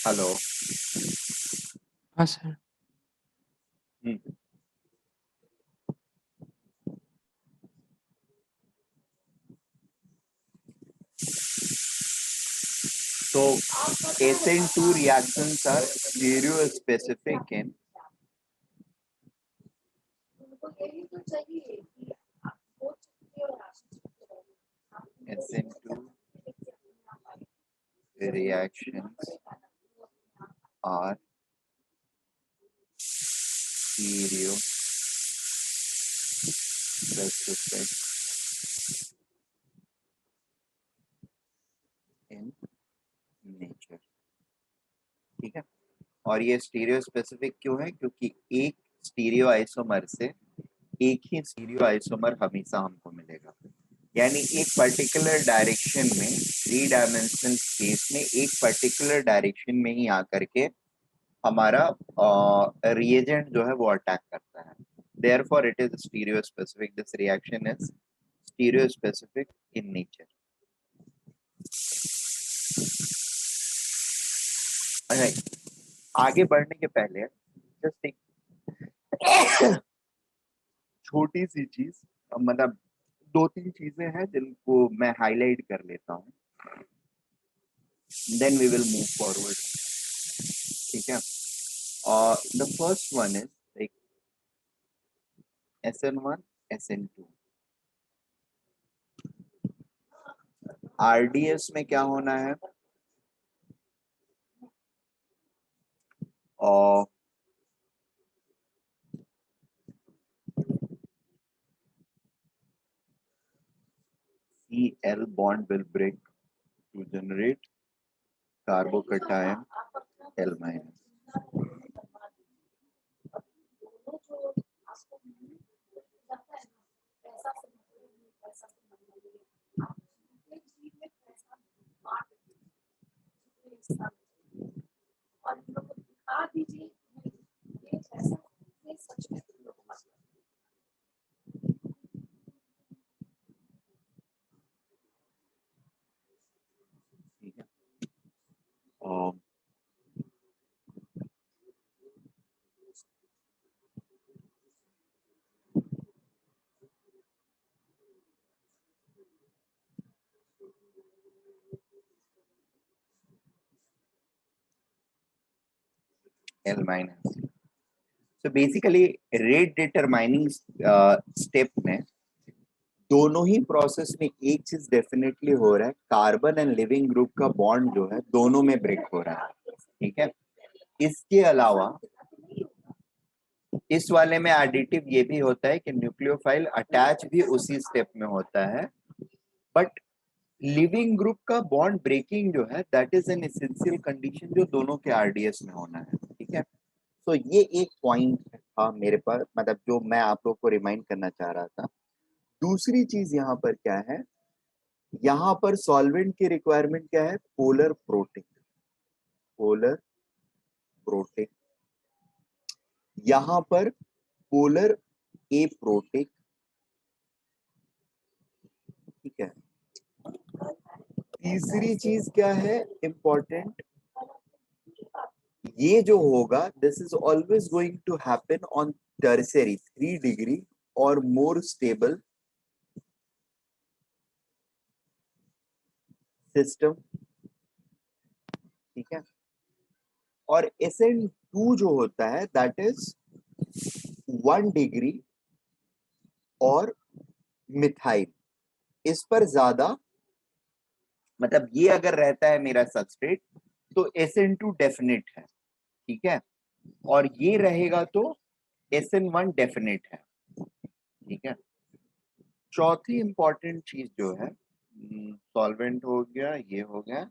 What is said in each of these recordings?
Hello. हाँ sir. So SN2 reactions are stereospecific in SN2 reactions are stereospecific in nature। ठीक है, और ये स्टीरियो स्पेसिफिक क्यों है? क्योंकि एक स्टीरियो आइसोमर से एक ही स्टीरियो आइसोमर हमेशा हमको मिलेगा, यानी एक पर्टिकुलर डायरेक्शन में, थ्री डायमेंशनल स्पेस में एक पर्टिकुलर डायरेक्शन में ही आकर के हमारा रिएजेंट जो है वो अटैक करता है। Therefore it is stereo specific, this reaction is stereo specific in nature. आगे बढ़ने के पहले जस्ट एक छोटी सी चीज, मतलब दो तीन चीजें हैं जिनको मैं हाईलाइट कर लेता हूँ, then we will move forward. ठीक है, the first one is like SN1 SN2। RDS में क्या होना है? और Cl bond will break to generate carbocation L minus। ठीक है, L minus। So basically rate determining step में दोनों ही प्रोसेस में एक चीज डेफिनेटली हो रहा है, कार्बन एंड लिविंग ग्रुप का बॉन्ड जो है दोनों में ब्रेक हो रहा है। ठीक है, इसके अलावा इस वाले में एडिटिव ये भी होता है कि न्यूक्लियोफाइल अटैच भी उसी स्टेप में होता है, बट लिविंग ग्रुप का बॉन्ड ब्रेकिंग जो है that is an essential condition जो दोनों के आरडीएस में होना है। ठीक है, तो ये एक पॉइंट था मेरे पास, मतलब जो मैं आप लोग को रिमाइंड करना चाह रहा था। दूसरी चीज यहाँ पर क्या है, यहाँ पर सॉल्वेंट की रिक्वायरमेंट क्या है? Polar protic. पोलर प्रोटिक, यहाँ पर पोलर ए प्रोटिक। ठीक है, तीसरी चीज क्या है इंपॉर्टेंट, ये जो होगा this is always going to happen on tertiary 3 degree और मोर स्टेबल सिस्टम। ठीक है, और SN2 जो होता है दैट इज 1 डिग्री और मिथाइल, इस पर ज्यादा, मतलब ये अगर रहता है मेरा सबस्ट्रेट तो SN2 डेफिनेट है। ठीक है, और ये रहेगा तो SN1 डेफिनेट है। ठीक है, चौथी इंपॉर्टेंट चीज जो है, सॉल्वेंट हो गया, ये हो गया,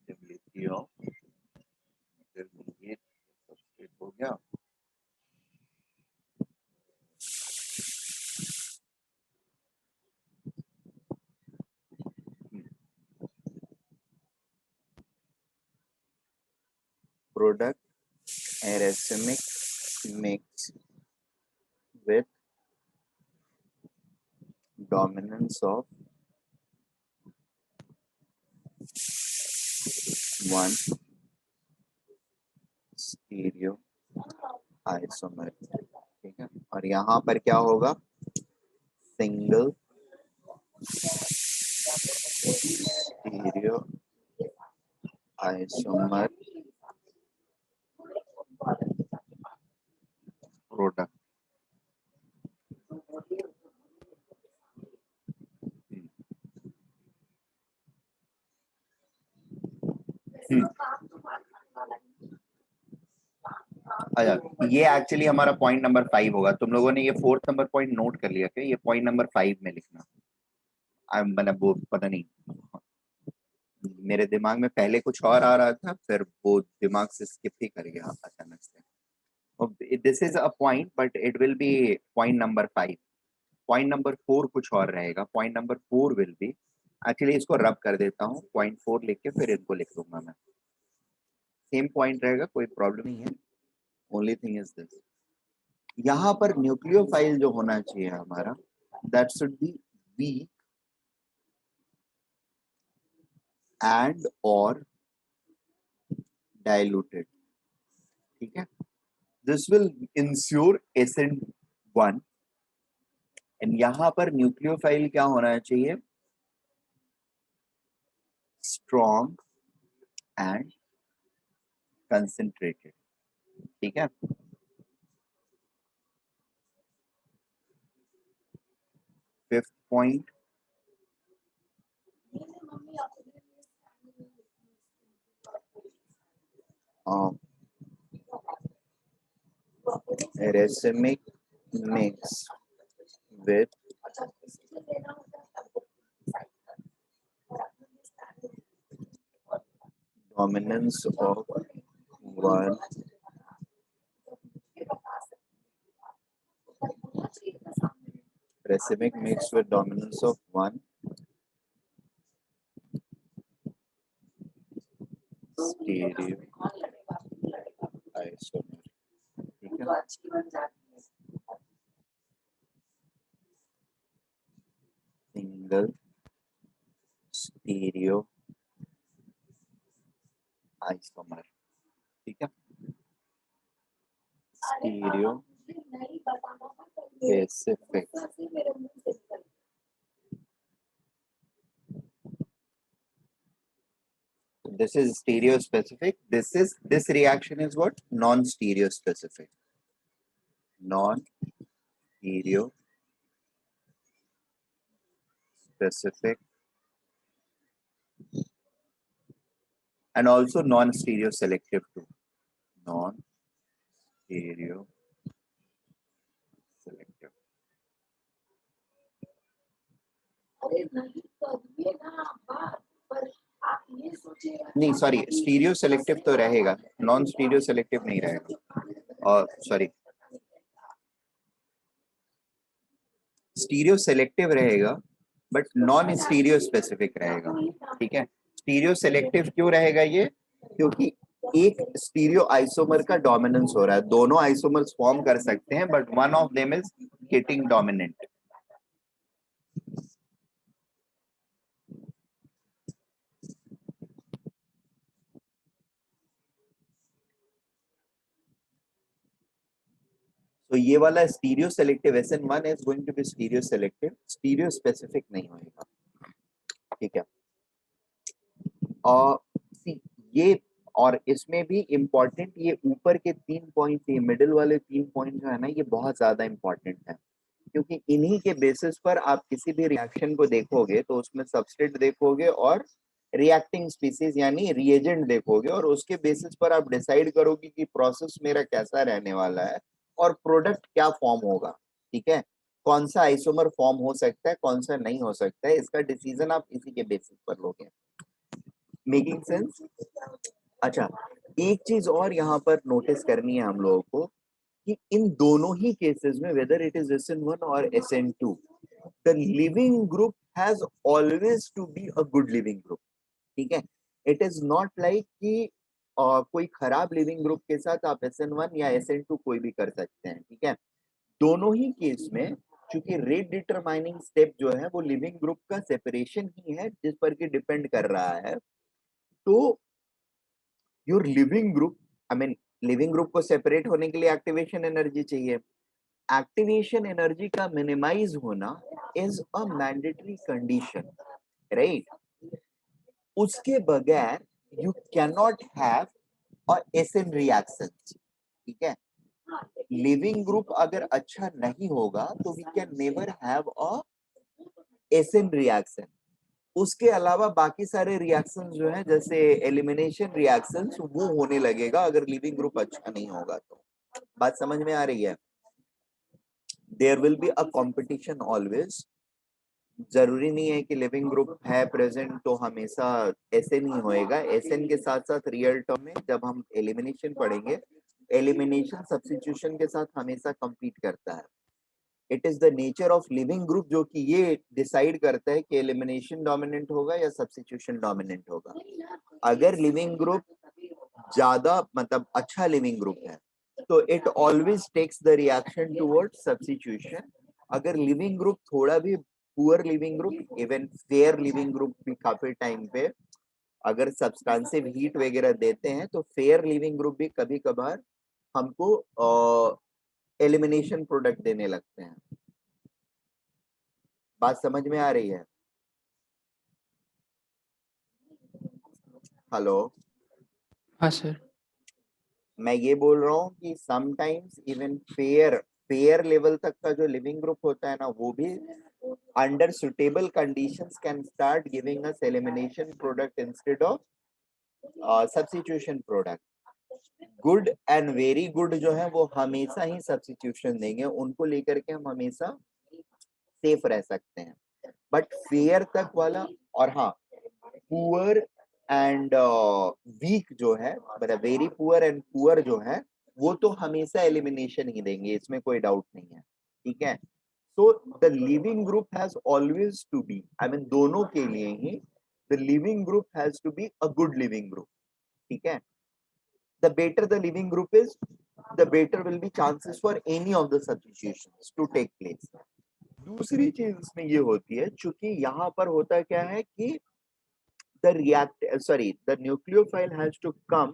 स्टेबिलिटी ऑफ, ये सबस्ट्रेट हो गया। product racemic mix with dominance of one stereo isomer, ठीक है। और यहाँ पर क्या होगा, सिंगल स्टीरियो आइसोमर प्रोडक्ट। अच्छा, ये एक्चुअली हमारा पॉइंट नंबर 5 होगा। तुम लोगों ने ये 4th नंबर पॉइंट नोट कर लिया क्या? ये पॉइंट नंबर 5 में लिखना। मतलब वो पता नहीं, मेरे दिमाग में पहले कुछ और आ रहा था, फिर वो दिमाग से स्किप ही कर गया अचानक से। This is a point but it will be point number 5। Point number 4 कुछ और रहेगा। Point number 4 will be, actually इसको रब कर देता हूँ, पॉइंट 4 लिख के फिर इनको लिख दूंगा मैं। सेम पॉइंट रहेगा, कोई प्रॉब्लम नहीं है। ओनली थिंग इज दिस, यहाँ पर न्यूक्लियोफाइल जो होना चाहिए हमारा, that should be weak and और डाइल्यूटेड, ठीक है। This will ensure SN1। And यहाँ पर न्यूक्लियोफाइल क्या होना चाहिए, स्ट्रॉन्ग एंड कंसंट्रेटेड, ठीक है। Fifth point, racemic mix with dominance of one racemic mix with dominance of one stereo isomer, ठीक है। सिंगल स्टीरियो आइसोमर, ठीक है। Stereo specific, this is stereo specific. This reaction is what? Non stereo specific. Non stereo specific and also non stereo selective too. Non stereo selective. नहीं sorry, stereo selective तो रहेगा, non stereo selective नहीं रहेगा। और sorry, stereo selective रहेगा but non stereo specific रहेगा, ठीक है। स्टीरियो सेलेक्टिव क्यों रहेगा ये? क्योंकि एक स्टीरियो आइसोमर का डोमिनेंस हो रहा है, दोनों आइसोमर्स फॉर्म कर सकते हैं but one of them is getting dominant. तो ये वाला stereo selective SN1 is going to be stereo selective, stereo specific नहीं होएगा, ठीक है। और ये और इसमें भी इम्पोर्टेंट, ये ऊपर के 3 पॉइंट, ये मिडिल वाले 3 पॉइंट जो है ना, ये बहुत ज्यादा इम्पोर्टेंट है, क्योंकि इन्हीं के बेसिस पर आप किसी भी रिएक्शन को देखोगे तो उसमें सबस्ट्रेट देखोगे और रिएक्टिंग स्पीसीज यानी रिएजेंट देखोगे, और उसके बेसिस पर आप डिसाइड करोगे कि प्रोसेस मेरा कैसा रहने वाला है और प्रोडक्ट क्या फॉर्म होगा, ठीक है। कौन सा आइसोमर फॉर्म हो सकता है, कौन सा नहीं हो सकता है, इसका डिसीजन आप इसी के बेसिस पर लोगे। Making sense? अच्छा, एक चीज और यहाँ पर नोटिस करनी है हम लोगों को कि इन दोनों ही केसेस में, वेदर इट इज SN1 और SN2, the living group has always to be a good living group, ठीक है। इट इज नॉट लाइक कि कोई खराब लिविंग ग्रुप के साथ आप SN1 या SN2 कोई भी कर सकते हैं, ठीक है। दोनों ही केस में क्योंकि रेट डिटरमाइनिंग स्टेप जो है वो लिविंग ग्रुप का सेपरेशन ही है जिस पर कि डिपेंड कर रहा है। तो your leaving group, I mean leaving group को सेपरेट होने के लिए एक्टिवेशन एनर्जी चाहिए। एक्टिवेशन एनर्जी का मिनिमाइज होना is a mandatory condition, right. उसके बगैर you can not have a SN reaction, ठीक है। लिविंग ग्रुप अगर अच्छा नहीं होगा तो we can never have a SN reaction. उसके अलावा बाकी सारे रिएक्शन जो है जैसे एलिमिनेशन रिएक्शन वो होने लगेगा अगर लिविंग ग्रुप अच्छा नहीं होगा तो। बात समझ में आ रही है? There will be a competition always. जरूरी नहीं है कि लिविंग ग्रुप है प्रेजेंट तो हमेशा एसएन ही होएगा। एसएन के साथ साथ रियल टर्म में जब हम एलिमिनेशन पढ़ेंगे, एलिमिनेशन सब्स्टिट्यूशन के साथ हमेशा compete करता है। It is the nature of leaving group जो कि ये डिसाइड करता है कि एलिमिनेशन डोमिनेंट होगा या सब्स्टिट्यूशन डोमिनेंट होगा। अगर लिविंग ग्रुप ज्यादा मतलब अच्छा लिविंग ग्रुप है तो it always takes the reaction towards substitution. अगर लिविंग ग्रुप थोड़ा भी poor leaving group, even fair leaving group भी काफी टाइम पे अगर सब्सटेंसिव हीट वगैरह देते हैं तो फेयर लिविंग ग्रुप भी कभी कभार हमको एलिमिनेशन प्रोडक्ट देने लगते हैं। बात समझ में आ रही है? हेलो, हाँ सर। मैं ये बोल रहा हूँ कि sometimes even fair fair level तक का जो लिविंग ग्रुप होता है ना वो भी under suitable conditions can start giving us elimination product instead of substitution product. Good and very good जो है वो हमेशा ही सब्स्टिट्यूशन देंगे, उनको लेकर के हम हमेशा सेफ रह सकते हैं। बट फेयर तक वाला और हाँ पुअर एंड वीक जो है मतलब वेरी पुअर एंड पुअर जो है वो तो हमेशा एलिमिनेशन ही देंगे, इसमें कोई डाउट नहीं है, ठीक है। So the living group has always to be, I mean दोनों के लिए ही the living group has to be a good living group, ठीक है। The better the living group is the better will be chances for any of the substitutions to take place. दूसरी चीज इसमें ये होती है चूंकि यहाँ पर होता क्या है कि the nucleophile has to come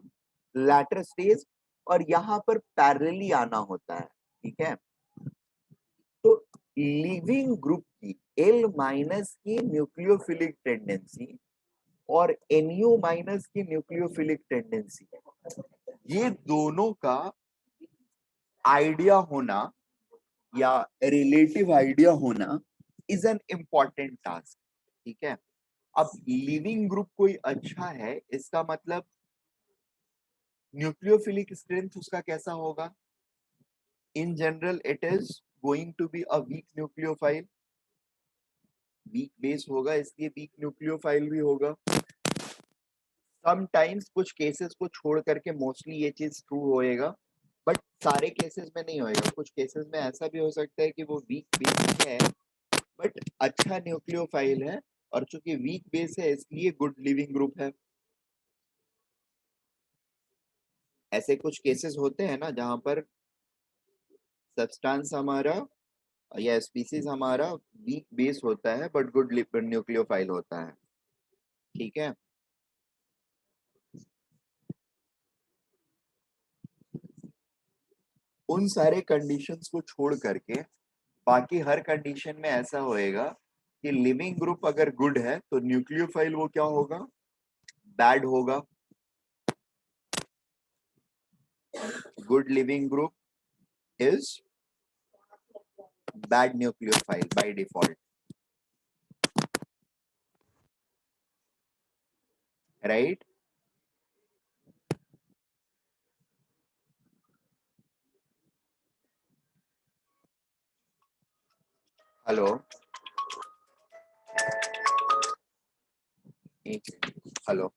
latter stage और यहाँ पर पैरेलली आना होता है, ठीक है। तो लिविंग ग्रुप की L माइनस की न्यूक्लियोफिलिक टेंडेंसी और NU माइनस की न्यूक्लियोफिलिक टेंडेंसी, ये दोनों का आइडिया होना या रिलेटिव आइडिया होना इज एन इम्पॉर्टेंट टास्क, ठीक है। अब लिविंग ग्रुप कोई अच्छा है इसका मतलब न्यूक्लियोफिलिक स्ट्रेंथ उसका कैसा होगा? In general it is going to be a weak nucleophile, weak base होगा इसलिए वीक न्यूक्लियोफाइल भी होगा। समटाइम्स कुछ केसेस को छोड़ करके मोस्टली ये चीज ट्रू होएगा, बट सारे केसेस में नहीं होएगा। कुछ केसेस में ऐसा भी हो सकता है कि वो वीक बेस है बट अच्छा न्यूक्लियोफाइल है और चूंकि वीक बेस है इसलिए गुड लिविंग ग्रुप है। ऐसे कुछ केसेस होते हैं ना जहां पर सब्सटेंस हमारा या स्पीसीज हमारा वीक बेस होता है बट गुड न्यूक्लियोफाइल होता है, ठीक है। उन सारे कंडीशंस को छोड़ करके बाकी हर कंडीशन में ऐसा होएगा कि लिविंग ग्रुप अगर गुड है तो न्यूक्लियोफाइल वो क्या होगा? बैड होगा। Good living group is bad nucleophile by default, right. Hello, hello.